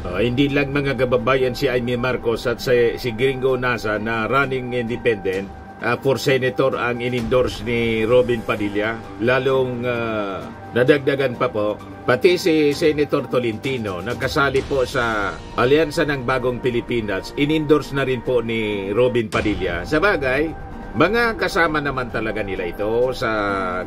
Hindi lang mga kababayan si Amy Marcos at si Gringo Nasa na running independent for senator ang in-endorse ni Robin Padilla. Lalong nadagdagan pa po, pati si Senator Tolentino nagkasali po sa Alyansa ng Bagong Pilipinas, in-endorse na rin po ni Robin Padilla. Sa bagay, mga kasama naman talaga nila ito sa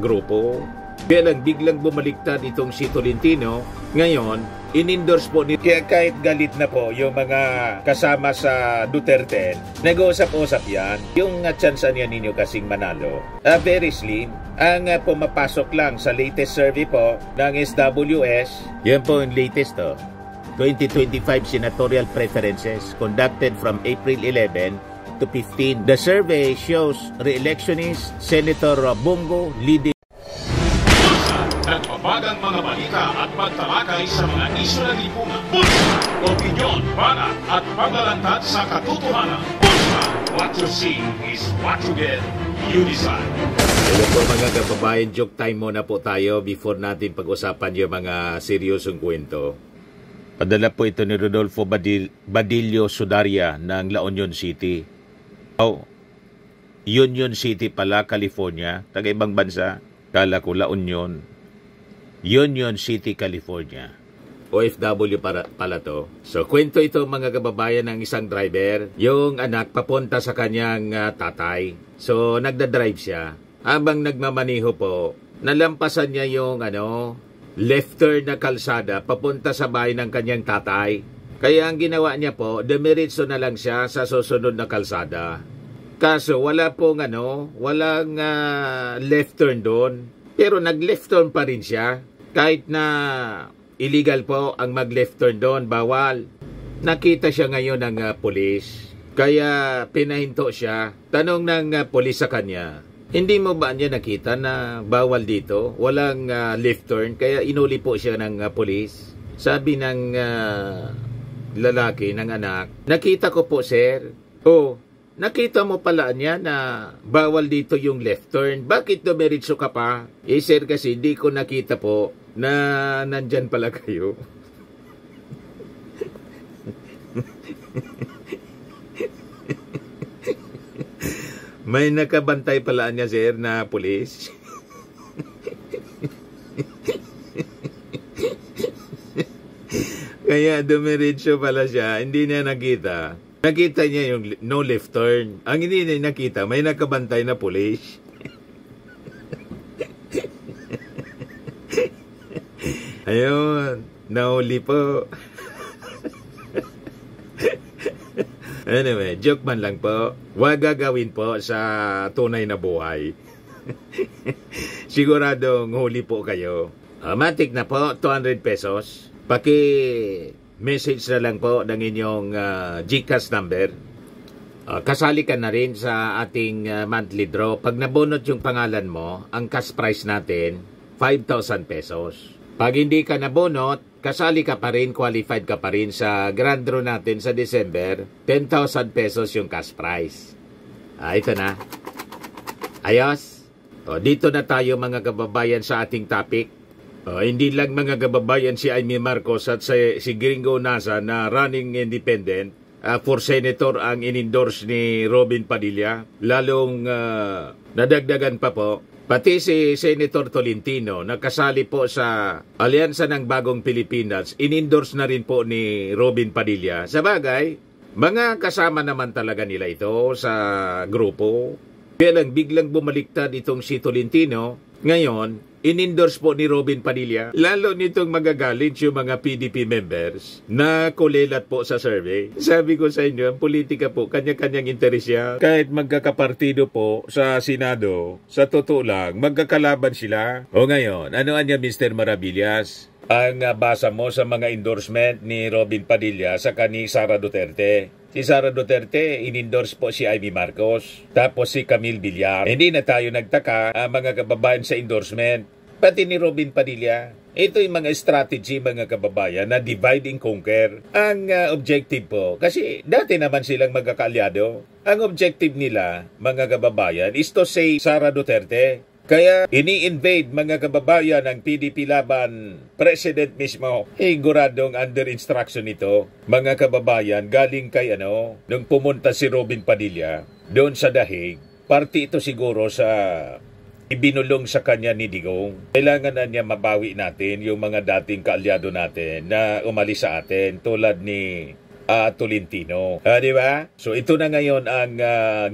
grupo. Kaya lang biglang bumaliktad itong si Tolentino. Ngayon, in-endorse po niya. Kaya kahit galit na po yung mga kasama sa Duterte, nag-uusap-usap yan. Yung tsansa niya ninyo kasing manalo, very slim. Ang pumapasok lang sa latest survey po ng SWS, yan po yung latest 2025 senatorial preferences conducted from April 11 to 15. The survey shows re-electionist Senator Bongo leading. Nagpapagang mga balita at pagtalakay sa mga isyu ng lipunan. Bulsa! Opinyon, banat at paglalantad sa katotohanan. Bulsa! What you see is what you get. You decide. Hello po mga kababayan, joke time muna po tayo before natin pag-usapan yung mga seryosong kwento. Padala po ito ni Rodolfo Badillo Sudaria ng La Union City. Union City pala, California. Taga-ibang bansa. Kala ko La Union. Union City, California. OFW pala to. So, kwento ito mga kababayan ng isang driver. Yung anak papunta sa kanyang tatay. So, nagdadrive siya. Habang nagmamaniho po, nalampasan niya yung left turn na kalsada papunta sa bahay ng kanyang tatay. Kaya ang ginawa niya po, demiritso na lang siya sa susunod na kalsada. Kaso wala pong walang left turn doon. Pero nag-left turn pa rin siya. Kahit na illegal po ang mag-left turn doon, bawal. Nakita siya ngayon ng pulis. Kaya pinahinto siya. Tanong ng pulis sa kanya, hindi mo ba niya nakita na bawal dito? Walang left turn. Kaya inuli po siya ng pulis. Sabi ng lalaki, ng anak, nakita ko po sir. Nakita mo pala niya na bawal dito yung left turn. Bakit dumiritso ka pa? Sir, kasi di ko nakita po na nandyan pala kayo. May nakabantay pala niya, sir, na pulis. Kaya dumiritso pala siya. Hindi niya nakita. Nakita niya yung no left turn. Ang hindi niya nakita, may nakabantay na pulis. Ayun, nahuli po. Anyway, joke man lang po. Huwag gagawin po sa tunay na buhay. Siguradong huli po kayo. Matik na po, 200 pesos. Message na lang po ng inyong GCash number. Kasali ka na rin sa ating monthly draw. Pag nabunot yung pangalan mo, ang cash price natin, 5,000 pesos. Pag hindi ka nabunot, kasali ka pa rin, qualified ka pa rin sa grand draw natin sa December, 10,000 pesos yung cash price. Ito na. Ayos. Dito na tayo mga kababayan sa ating topic. Hindi lang mga kababayan si Amy Marcos at si Gringo Nasa na running independent for senator ang in-endorse ni Robin Padilla. Lalong nadagdagan pa po, pati si Senator Tolentino nagkasali po sa Alyansa ng Bagong Pilipinas, in-endorse na rin po ni Robin Padilla. Sa bagay, mga kasama naman talaga nila ito sa grupo. Kaya lang biglang bumaliktad itong si Tolentino. Ngayon, in-endorse po ni Robin Padilla. Lalo nitong magagalit yung mga PDP members na kulelat po sa survey. Sabi ko sa inyo, ang politika po, kanya-kanyang interes yan. Kahit magkakapartido po sa Senado, sa totoo lang, magkakalaban sila. O ngayon, ano niya Mr. Maravillas? Ang basa mo sa mga endorsement ni Robin Padilla sa ni Sara Duterte. Si Sara Duterte, in-endorse po si Amy Marcos. Tapos si Camille Villar. Hindi na tayo nagtaka, mga kababayan sa endorsement. Pati ni Robin Padilla. Ito yung mga strategy, mga kababayan, na divide and conquer. Ang objective po, kasi dati naman silang magkakaalyado. Ang objective nila, mga kababayan, is to say Sara Duterte. Kaya ini-invade mga kababayan ng PDP laban President mismo. Guradong under instruction ito, mga kababayan, galing kay nung pumunta si Robin Padilla doon sa Dahig. Party ito siguro sa ibinulong sa kanya ni Digong. Kailangan na niya mabawi natin yung mga dating kaalyado natin na umalis sa atin tulad ni Tolentino. Di ba? So ito na ngayon ang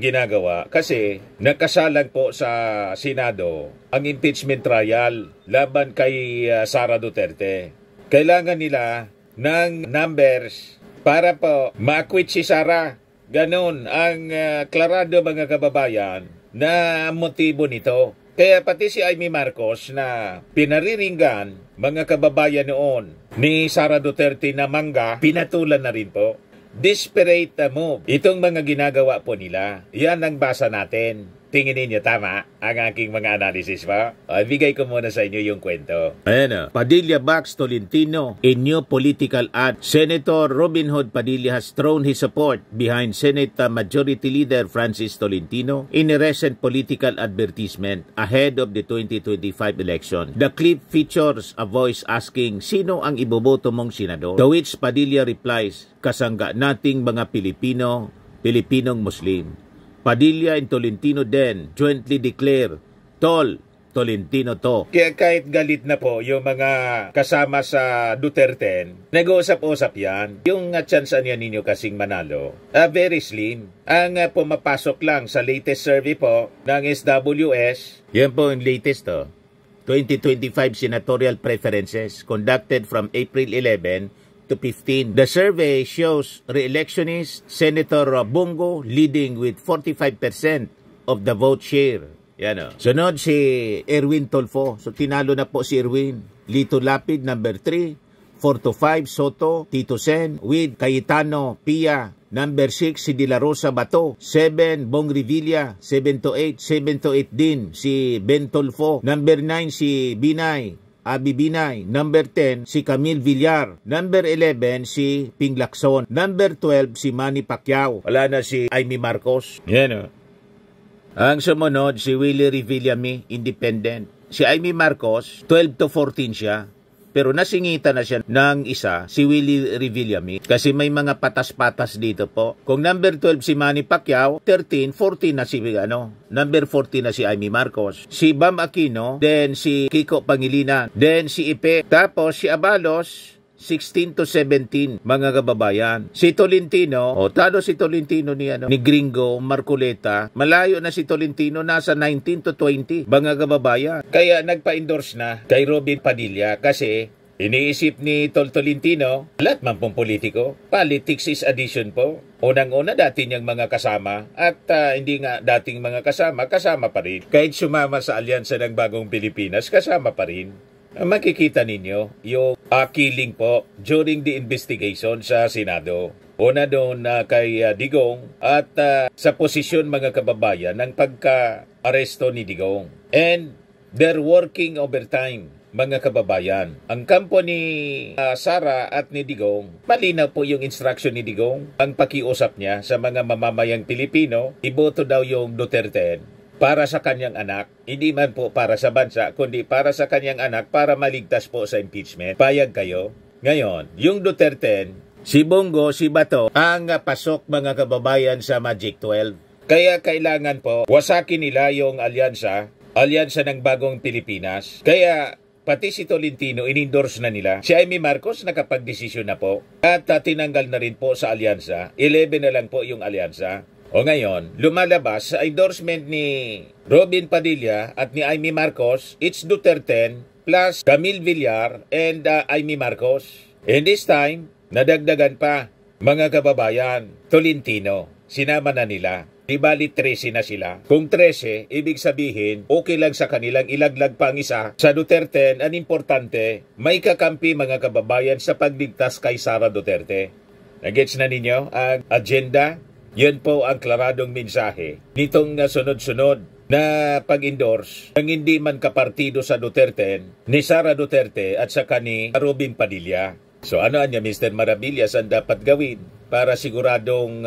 ginagawa kasi nakasalang po sa Senado ang impeachment trial laban kay Sara Duterte. Kailangan nila ng numbers para po ma-acquit si Sara. Ganon ang klarado mga kababayan na motibo nito. Kaya pati si Amy Marcos na pinariringgan mga kababayan noon ni Sara Duterte na mangga, pinatulan na rin po. Desperate move. Itong mga ginagawa po nila, yan ang basa natin. Tingin ninyo tama ang aking mga analysis pa? Bigay ko muna sa inyo yung kwento. Ayan Padilla backs Tolentino in new political ad. Senator Robin Hood Padilla has thrown his support behind Senate Majority Leader Francis Tolentino in a recent political advertisement ahead of the 2025 election. The clip features a voice asking, sino ang iboboto mong senador? To which Padilla replies, kasangga nating mga Pilipinong Muslim. Padilla and Tolentino then jointly declare, Tolentino to. Kaya kahit galit na po yung mga kasama sa Duterte, nag-uusap-usap yan. Yung chance niya ninyo kasing manalo, very slim. Ang pumapasok lang sa latest survey po ng SWS, yan po yung latest 2025 senatorial preferences conducted from April 11 to 15. The survey shows re-electionist Senator Bongo leading with 45% of the vote share. Yan Sunod si Erwin Tulfo. So tinalo na po si Erwin. Lito Lapid number 3, 4 to 5 Soto, Tito Sen with Cayetano Pia. Number 6 si De La Rosa Bato, 7 Bong Revilla, 7 to 8 din si Ben Tulfo. Number 9 si Abi Binay. Number 10, si Camille Villar. Number 11, si Ping Lacson. Number 12, si Manny Pacquiao. Wala na si Amy Marcos. Yan Ang sumunod, si Willie Revillame, independent. Si Amy Marcos, 12 to 14 siya. Pero nasingita na siya ng isa, si Willie Revillame, kasi may mga patas-patas dito po. Kung number 12 si Manny Pacquiao, 13, 14 na si number 14 na si Amy Marcos. Si Bam Aquino, then si Kiko Pangilinan, then si Ipe, tapos si Abalos, 16 to 17, mga kababayan. Si Tolentino, talo si Tolentino ni Gringo Marcoleta. Malayo na si Tolentino, nasa 19 to 20, mga kababayan. Kaya nagpa-endorse na kay Robin Padilla kasi iniisip ni Tolentino, lahat man pong politiko, politics is addition po. Unang-una dati niyang mga kasama at hindi nga dating mga kasama pa rin. Kahit sumama sa alyansa ng Bagong Pilipinas, kasama pa rin. Makikita ninyo yung killing po during the investigation sa Senado. Una doon kay Digong at sa posisyon mga kababayan ng pagka-aresto ni Digong. And they're working overtime mga kababayan. Ang kampo ni Sara at ni Digong, malinaw po yung instruction ni Digong. Ang pakiusap niya sa mga mamamayang Pilipino, iboto daw yung Duterte para sa kanyang anak, hindi man po para sa bansa, kundi para sa kanyang anak, para maligtas po sa impeachment. Payag kayo? Ngayon, yung Duterte, si Bongo, si Bato, ang pasok mga kababayan sa Magic 12. Kaya kailangan po, wasakin nila yung alyansa ng Bagong Pilipinas. Kaya pati si Tolentino, in-endorse na nila. Si Amy Marcos nakapag-desisyon na po at tinanggal na rin po sa alyansa. 11 na lang po yung alyansa. O ngayon, lumalabas sa endorsement ni Robin Padilla at ni Amy Marcos, it's Duterte plus Camille Villar and Amy Marcos. And this time, nadagdagan pa, mga kababayan, Tolentino. Sinama na nila. Ibali 13 na sila. Kung 13, ibig sabihin, okay lang sa kanilang ilaglag pa ang isa. Sa Duterte, ang importante, may kakampi mga kababayan sa pagligtas kay Sara Duterte. Nagets na ninyo ang agenda? Yan po ang klaradong mensahe nitong sunod-sunod na pag-endorse ng hindi man kapartido sa Duterte ni Sara Duterte at saka ni Robin Padilla. So ano niya, Mr. Maravillas, ang dapat gawin? para siguradong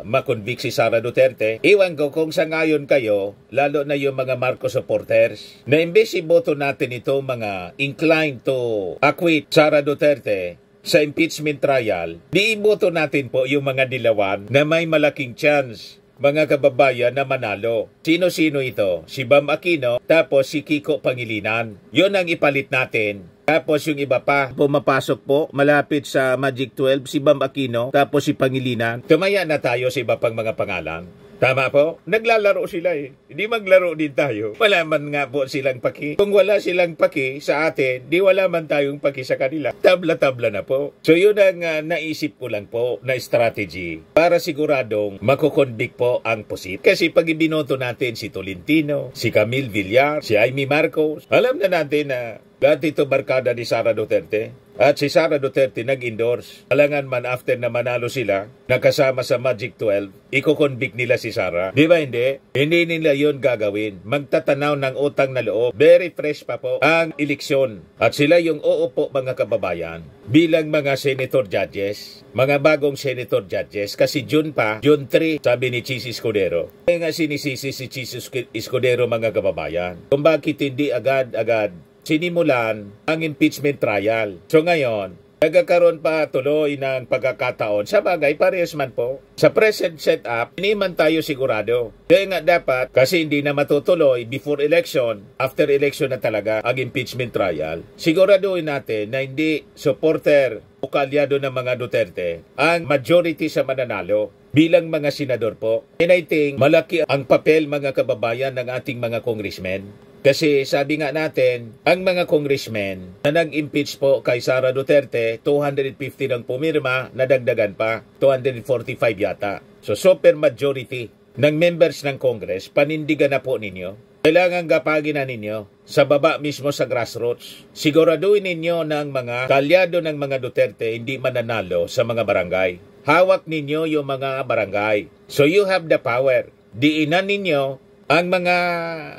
makonvict si Sara Duterte. Iwan ko kung sa ngayon kayo, lalo na yung mga Marcos supporters, na imbes iboto natin ito mga inclined to acquit Sara Duterte sa impeachment trial, di iboto natin po yung mga dilawan na may malaking chance, mga kababayan, na manalo. Sino-sino ito? Si Bam Aquino, tapos si Kiko Pangilinan. Yun ang ipalit natin. Tapos yung iba pa, pumapasok po, malapit sa Magic 12, si Bam Aquino, tapos si Pangilinan. Tumaya na tayo sa iba pang mga pangalan. Tama po? Naglalaro sila eh. Hindi maglaro din tayo. Wala man nga po silang paki. Kung wala silang paki sa atin, di wala man tayong paki sa kanila. Tabla-tabla na po. So yun ang naisip ko lang po na strategy para siguradong makukonvict po ang posit. Kasi pag ibinoto natin si Tolentino, si Camille Villar, si Amy Marcos, alam na natin na dati ito barkada ni Sara Duterte. At si Sara Duterte nag-endorse. Alangan man after na manalo sila, nakasama sa Magic 12, iko-convict nila si Sara. Di ba hindi? Hindi nila yon gagawin. Magtatanaw ng utang na loob. Very fresh pa po ang eleksyon. At sila yung uupo, mga kababayan, bilang mga senator judges. Mga bagong senator judges. Kasi June 3, sabi ni Chis Escudero. Kaya nga sinisisi si Chis Escudero, mga kababayan, kung bakit hindi agad-agad sinimulan ang impeachment trial. So ngayon, nagkakaroon pa tuloy ng pagkakataon. Sa bagay, parehas man po. Sa present setup, hindi man tayo sigurado. Kaya nga dapat, kasi hindi na matutuloy before election, after election na talaga ang impeachment trial, siguraduhin natin na hindi supporter o kalyado ng mga Duterte ang majority sa mananalo bilang mga senador po. And I think malaki ang papel, mga kababayan, ng ating mga congressmen. Kasi sabi nga natin, ang mga congressmen na nag-impeach po kay Sara Duterte, 250 ng pumirma, nadagdagan pa, 245 yata. So super majority ng members ng Congress, panindigan na po ninyo. Kailangan gapagin na ninyo sa baba mismo sa grassroots. Siguraduhin ninyo ng mga kalyado ng mga Duterte hindi mananalo sa mga barangay. Hawak ninyo yung mga barangay. So you have the power. Diinan ninyo ang mga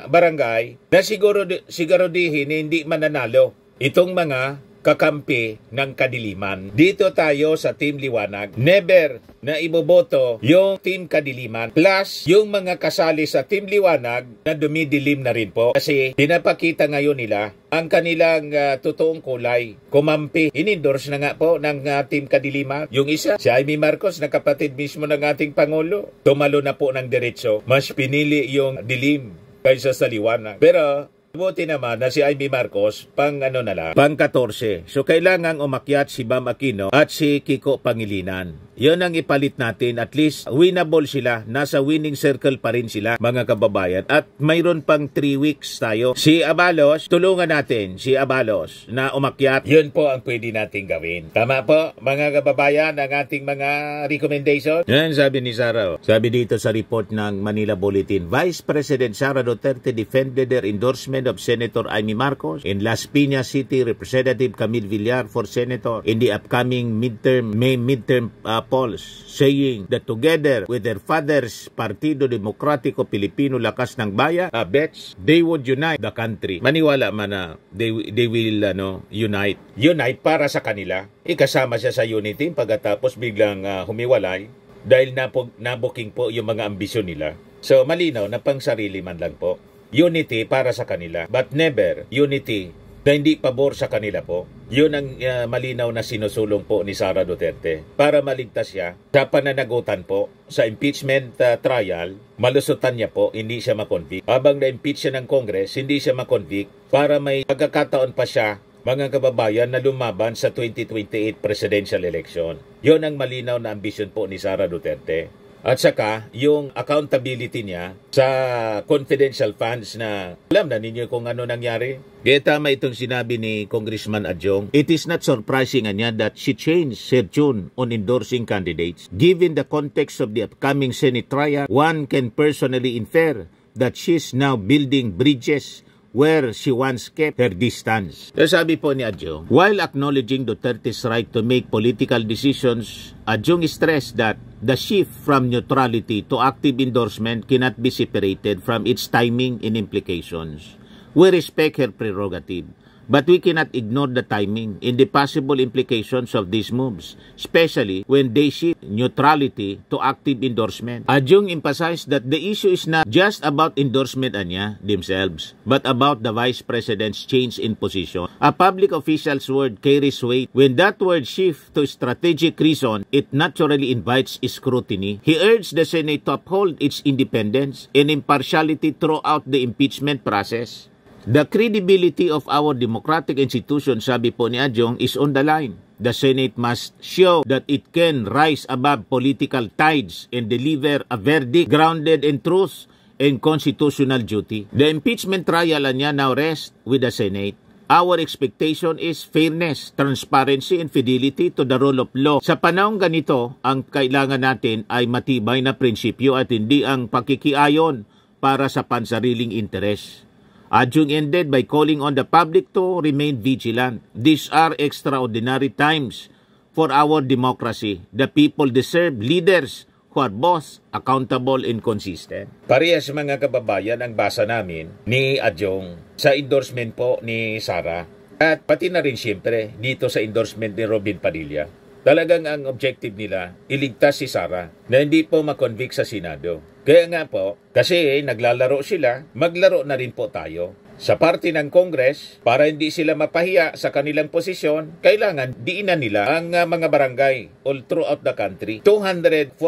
barangay na siguraduhin hindi mananalo itong mga kakampi ng kadiliman. Dito tayo sa Team Liwanag, never na iboboto yung Team Kadiliman plus yung mga kasali sa Team Liwanag na dumidilim na rin po. Kasi pinapakita ngayon nila ang kanilang totoong kulay. Kumampi, inendorse na nga po ng Team Kadiliman. Yung isa, si Amy Marcos, na kapatid mismo ng ating Pangulo, tumalo na po ng diretso. Mas pinili yung dilim kaysa sa liwanag. Pero buti naman na si Amy Marcos pang 14. So kailangang umakyat si Bam Aquino at si Kiko Pangilinan. Yon ang ipalit natin. At least winnable sila. Nasa winning circle pa rin sila, mga kababayan. At mayroon pang 3 weeks tayo. Si Abalos, tulungan natin si Abalos na umakyat. Yun po ang pwede natin gawin. Tama po, mga kababayan, ang ating mga recommendation. Yan sabi ni Sara. Sabi dito sa report ng Manila Bulletin, Vice President Sara Duterte defended her endorsement of Senator Amy Marcos and Las Piñas City Representative Camille Villar for Senator in the upcoming midterm polls, saying that together with their father's Partido Demokratiko Pilipino Lakas ng Bayan, bets they would unite the country. Maniwala man na they will unite. Unite para sa kanila. Ikasama siya sa unity pagkatapos biglang humiwalay dahil nabuking po yung mga ambisyon nila. So malinaw na pang sarili man lang po. Unity para sa kanila, but never unity na hindi pabor sa kanila po. Yun ang malinaw na sinusulong po ni Sara Duterte para maligtas siya sa pananagutan po sa impeachment trial. Malusutan niya po, hindi siya makonvict. Habang na-impeach siya ng Congress, hindi siya makonvict para may pagkakataon pa siya, mga kababayan, na lumaban sa 2028 presidential election. Yun ang malinaw na ambisyon po ni Sara Duterte. At saka, yung accountability niya sa confidential funds na alam na ninyo kung ano nangyari. Kaya tama itong sinabi ni Congressman Adjong. It is not surprising niya that she changed her tune on endorsing candidates. Given the context of the upcoming Senate trial, one can personally infer that she's now building bridges where she once kept her distance. So sabi po ni Adjong, while acknowledging Duterte's right to make political decisions, Adjong stressed that the shift from neutrality to active endorsement cannot be separated from its timing and implications. We respect her prerogative, But we cannot ignore the timing and the possible implications of these moves, especially when they shift neutrality to active endorsement. Adjung emphasized that the issue is not just about endorsement themselves, but about the Vice President's change in position. A public official's word carries weight. When that word shifts to strategic reason, it naturally invites scrutiny. He urged the Senate to uphold its independence and impartiality throughout the impeachment process. The credibility of our democratic institution, sabi po ni Adjong, is on the line. The Senate must show that it can rise above political tides and deliver a verdict grounded in truth and constitutional duty. The impeachment trial niya now rests with the Senate. Our expectation is fairness, transparency, and fidelity to the rule of law. Sa panahong ganito, ang kailangan natin ay matibay na prinsipyo at hindi ang pakikiayon para sa pansariling interes. Adjung ended by calling on the public to remain vigilant. These are extraordinary times for our democracy. The people deserve leaders who are both accountable and consistent. Parehas mga kababayan ang basa namin ni Adjong sa endorsement po ni Sara at pati na rin siyempre dito sa endorsement ni Robin Padilla. Talagang ang objective nila, iligtas si Sara na hindi po makonvict sa Senado. Kaya nga po, kasi naglalaro sila, maglaro na rin po tayo. Sa parte ng Congress, para hindi sila mapahiya sa kanilang posisyon, kailangan diinan nila ang mga barangay all throughout the country. 245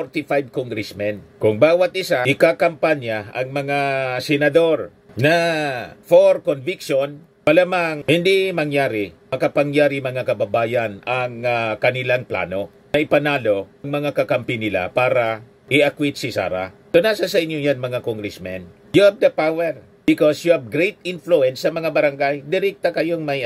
congressmen. Kung bawat isa, ikakampanya ang mga senador na for conviction, malamang hindi mangyari, makapangyari mga kababayan ang kanilang plano na ipanalo ang mga kakampi nila para i-acquit si Sara. So nasa sa inyo yan mga congressmen. You have the power because you have great influence sa mga barangay. Direkta kayong may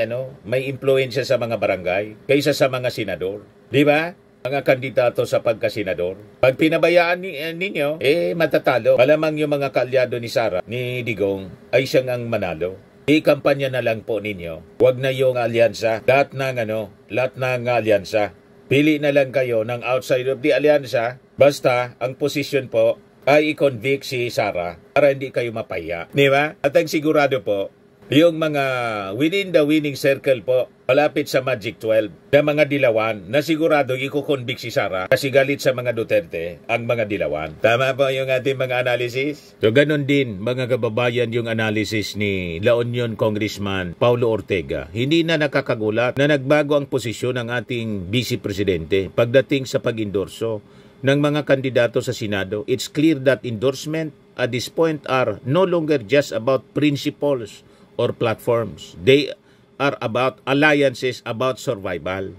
influence sa mga barangay kaysa sa mga senador. Di ba? Mga kandidato sa pagkasenador. Pag pinabayaan ninyo, matatalo. Malamang yung mga kaalyado ni Sara, ni Digong, ay siyang ang manalo. I-kampanya na lang po ninyo. Huwag na yung alyansa. Lahat ng alyansa. Pili na lang kayo ng outside of the alyansa. Basta, ang posisyon po ay i-convict si Sara para hindi kayo mapahiya. Di ba? At ang sigurado po, yung mga within the winning circle po, malapit sa Magic 12, na mga dilawan, na sigurado i-convict si Sara kasi galit sa mga Duterte ang mga dilawan. Tama po yung ating mga analysis? So ganun din mga kababayan yung analysis ni La Union Congressman Paulo Ortega. Hindi na nakakagulat na nagbago ang posisyon ng ating Vice Presidente pagdating sa pag-endorso ng mga kandidato sa Senado. It's clear that endorsement at this point are no longer just about principles or platforms. They are about alliances, about survival.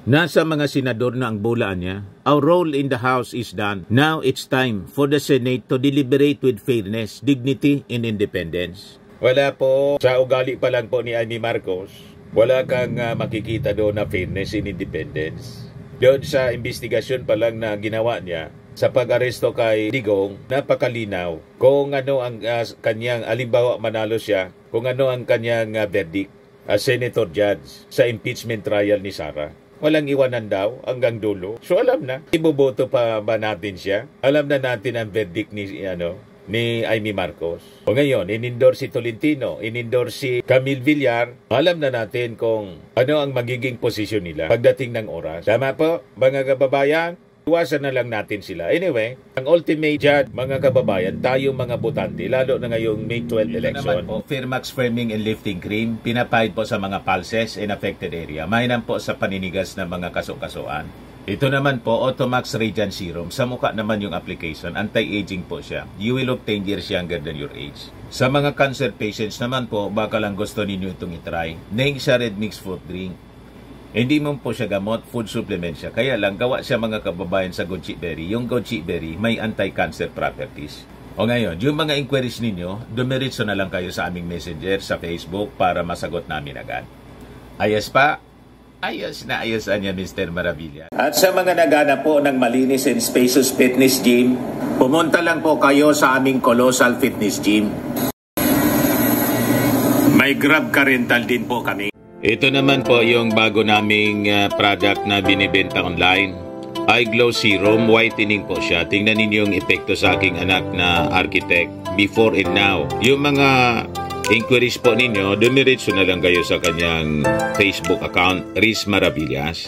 Nasa mga senador na ang bulaan niya. Our role in the House is done. Now it's time for the Senate to deliberate with fairness, dignity, and independence. Wala po, sa ugali pa lang po ni Amy Marcos, wala kang makikita doon na fairness and independence. Doon sa investigasyon pa lang na ginawa niya, sa pag-aresto kay Digong, napakalinaw kung ano ang kanyang, alimbawa manalo siya, kung ano ang kanyang verdict as Senator Judge sa impeachment trial ni Sara. Walang iwanan daw hanggang dulo. So alam na, iboboto pa ba natin siya? Alam na natin ang verdict ni Amy Marcos. O ngayon, in-endorse si Tolentino, in-endorse si Camille Villar. Alam na natin kung ano ang magiging posisyon nila pagdating ng oras. Tama po, mga kababayan? Iwasan na lang natin sila. Anyway, ang ultimate judge, mga kababayan, tayo mga botante, lalo na ngayong May 12 election. Ito naman po, Fairmax Firming and Lifting Cream, pinapahid po sa mga pulses in affected area. Mainam po sa paninigas ng mga kaso-kasuan. Ito naman po, Automax Radiant Serum. Sa mukha naman yung application, anti-aging po siya. You will look 10 years younger than your age. Sa mga cancer patients naman po, baka lang gusto ninyo itong itry. Neng siya Red Mix Fruit Drink. Hindi mo po siya gamot, food supplement siya. Kaya lang, gawa siya mga kababayan sa goji berry. Yung goji berry, may anti-cancer properties. O ngayon, yung mga inquiries ninyo, dumiritso na lang kayo sa aming messenger sa Facebook para masagot namin agad. Ayos pa? Ayos na ayos niya, Mr. Maravilla. At sa mga naghanap po ng malinis and spacious fitness gym, pumunta lang po kayo sa aming Colossal Fitness Gym. May Grab ka rental din po kami. Ito naman po yung bago naming product na binibenta online. Eye Glow Serum, whitening po siya. Tingnan ninyo yung epekto sa aking anak na architect before and now. Yung mga inquiries po ninyo, dumiretso na lang kayo sa kanyang Facebook account, Riz Maravillas.